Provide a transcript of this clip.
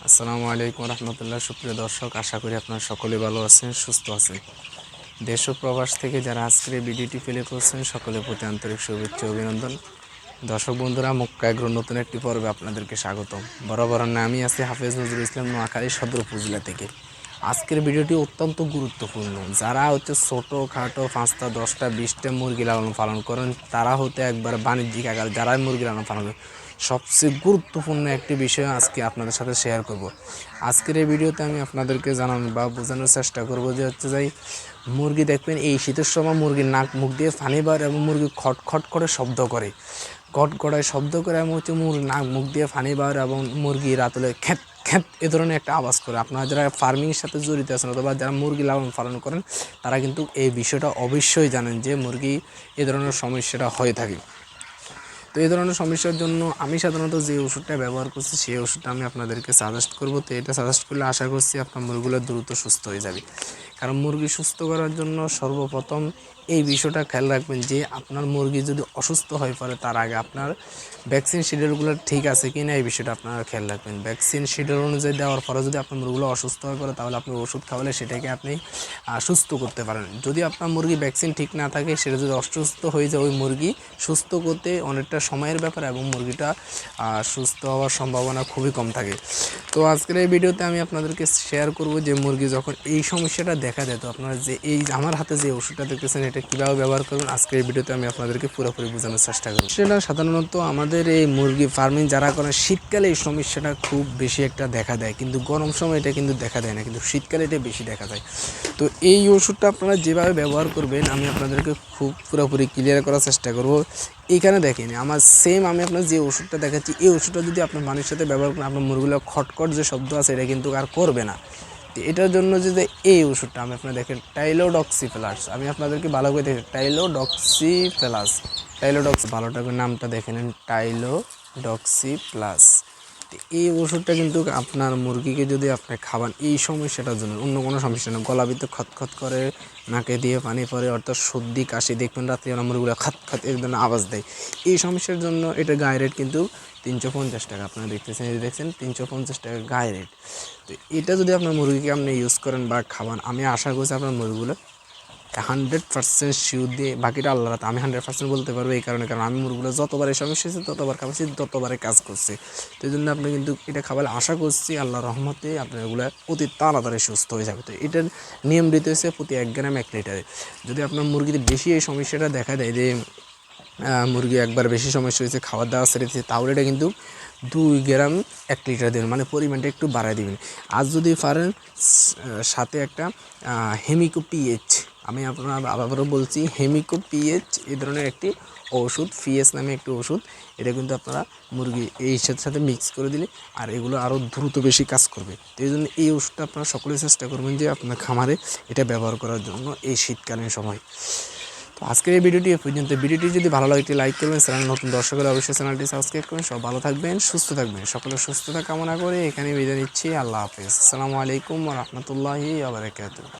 আসসালামু আলাইকুম রহমতুল্লাহ। সুপ্রিয় দর্শক, আশা করি আপনারা সকলে ভালো আছেন, সুস্থ আছেন। দেশ ও প্রবাস থেকে যারা আজকের এই ভিডিওটি প্লে করছেন সকলের প্রতি আন্তরিক শুভেচ্ছা অভিনন্দন। দর্শক বন্ধুরা, মক্কা এগ্রোর নতুন একটি পর্বে আপনাদেরকে স্বাগতম। বরাবর আমি আছি হাফেজ নজরুল ইসলাম, নোয়াখালী সদর উপজেলা থেকে। আজকের ভিডিওটি অত্যন্ত গুরুত্বপূর্ণ। যারা ছোটো খাটো 5টা 10টা 20টা মুরগি লালন পালন করেন, তারা একবার বাণিজ্যিক আকারে যারা মুরগি লালন পালন করেন, সবচেয়ে গুরুত্বপূর্ণ একটি বিষয় আজকে আপনাদের সাথে শেয়ার করব। আজকের এই ভিডিওতে আমি আপনাদেরকে জানানো বা বোঝানোর চেষ্টা করব যে যাই মুরগি দেখবেন এই শীতের সময় মুরগির নাক মুখ দিয়ে পানি বার এবং মুরগি খটখট করে শব্দ করে, গড়ায় শব্দ করে এবং মুরগির নাক মুখ দিয়ে পানি বার এবং মুরগি রাতলে খ্যাত খ্যাত এ ধরনের একটা আওয়াজ করে। আপনারা যারা ফার্মিংয়ের সাথে জড়িত আছেন অথবা যারা মুরগি লালন পালন করেন, তারা কিন্তু এই বিষয়টা অবশ্যই জানেন যে মুরগি এ ধরনের সমস্যাটা হয়ে থাকে। তো এই ধরনের সমস্যার জন্য আমি সাধারণত যে ওষুধটা ব্যবহার করছি সেই ওষুধটা আমি আপনাদেরকে সাজেস্ট করব। তো এটা সাজেস্ট করলে আশা করছি আপনার মুরগিগুলো দ্রুত সুস্থ হয়ে যাবে। কারণ মুরগি সুস্থ করার জন্য সর্বপ্রথম এই বিষয়টা খেয়াল রাখবেন যে আপনার মুরগি যদি অসুস্থ হয়ে পড়ে তার আগে আপনার ভ্যাকসিন শিডিউলগুলো ঠিক আছে কি না এই বিষয়টা আপনারা খেয়াল রাখবেন। ভ্যাকসিন শিডিউল অনুযায়ী দেওয়ার পরে যদি আপনার মুরগিগুলো অসুস্থ হয়ে পড়ে তাহলে আপনি ওষুধ খাওয়ালে সেটাকে আপনি সুস্থ করতে পারেন। যদি আপনার মুরগি ভ্যাকসিন ঠিক না থাকে, সেটা যদি অসুস্থ হয়ে যায়, ওই মুরগি সুস্থ করতে অনেকটা সময়ের ব্যাপার এবং মুরগিটা সুস্থ হওয়ার সম্ভাবনা খুবই কম থাকে। তো আজকের এই ভিডিওতে আমি আপনাদেরকে শেয়ার করব যে মুরগি যখন এই সমস্যাটা দেখা দেয়, তো আপনারা যে এই আমার হাতে যে ওষুধটা দেখতেছেন এটা কীভাবে ব্যবহার করবেন আজকের এই ভিডিওতে আমি আপনাদেরকে পুরোপুরি বোঝানোর চেষ্টা করব। সেটা সাধারণত আমাদের এই মুরগি ফার্মিং যারা করেন শীতকালে এই সমস্যাটা খুব বেশি একটা দেখা দেয়, কিন্তু গরম সময় এটা কিন্তু দেখা দেয় না, কিন্তু শীতকালে এটা বেশি দেখা যায়। তো এই ওষুধটা আপনারা যেভাবে ব্যবহার করবেন আমি আপনাদেরকে খুব পুরোপুরি ক্লিয়ার করার চেষ্টা করব। এইখানে দেখেন আমার সেম আমি আপনার যে ওষুধটা দেখাচ্ছি এই ওষুধটা যদি আপনার মানুষের সাথে ব্যবহার করেন, আপনার মুরগিগুলো খটখট যে শব্দ আছে এটা কিন্তু আর করবে না। তো এটার জন্য যদি এই ওষুধটা আমি আপনার দেখেন টাইলোডক্সি প্লাস, আমি আপনাদেরকে ভালো করে দেখেন টাইলোডক্সি প্লাস, ভালোটা করে নামটা দেখে নেন, টাইলোডক্সি প্লাস। এই ওষুধটা কিন্তু আপনার মুরগিকে যদি আপনি খাবান এই সমস্যাটার জন্য, অন্য কোনো সমস্যা না, গলা ভিতরে খতখত করে, নাকে দিয়ে পানি পড়ে, অর্থাৎ সর্দি কাশি, দেখবেন রাত্রি মুরগিগুলো খাত খাত এর জন্য আওয়াজ দেয়, এই সমস্যার জন্য এটা গায়ে রেট কিন্তু 350 টাকা। আপনারা দেখছেন 350 টাকা গায়ে রেট। তো এটা যদি আপনার মুরগিকে আপনি ইউজ করেন বা খাবান, আমি আশা করছি আপনার মুরগিগুলো 100% শিওর দিয়ে, বাকিটা আল্লাহ রাতে, আমি 100% বলতে পারবো এই কারণে কারণ আমি মুরগিগুলো যতবার এই সমস্যা হয়েছে ততবার খাওয়াচ্ছি, ততবারে কাজ করছে। তো এই জন্য আপনি কিন্তু এটা খাওয়ালে আশা করছি আল্লাহ রহমতে আপনার এগুলো অতি তাড়াতাড়ি সুস্থ হয়ে যাবে। তো এটার নিয়ম দিতে হচ্ছে প্রতি 1 গ্রাম 1 লিটারে। যদি আপনার মুরগিতে বেশি এই সমস্যাটা দেখা দেয় যে মুরগি একবার বেশি সমস্যা হয়েছে, খাবার দাওয়া ছেড়ে দিচ্ছে, তাহলে এটা কিন্তু 2 গ্রাম 1 লিটার দেবেন, মানে পরিমাণটা একটু বাড়ায় দিবেন। আর যদি পারেন সাথে একটা হেমিকো পিএইচ, আমি আপনার আবারও বলছি হেমিকো পিএইচ এই ধরনের একটি ওষুধ, পিএস নামে একটি ওষুধ, এটা কিন্তু আপনারা মুরগি এই সাথে মিক্স করে দিলে আর এগুলো আরও দ্রুত বেশি কাজ করবে। তো এই জন্য এই ওষুধটা আপনারা সকলে চেষ্টা করবেন যে আপনার খামারে এটা ব্যবহার করার জন্য এই শীতকালীন সময়। তো আজকের এই ভিডিওটি এ পর্যন্ত। ভিডিওটি যদি ভালো লাগে একটি লাইক করবেন, চ্যানেল নতুন দর্শকরা অবশ্যই চ্যানেলটি সাবস্ক্রাইব করবেন। সব ভালো থাকবেন, সুস্থ থাকবেন, সকলের সুস্থতা কামনা করে এখানে বিদায় নিচ্ছি। আল্লাহ হাফেজ। আসসালামু আলাইকুম ওয়া রাহমাতুল্লাহি ওয়া বারাকাতুহু।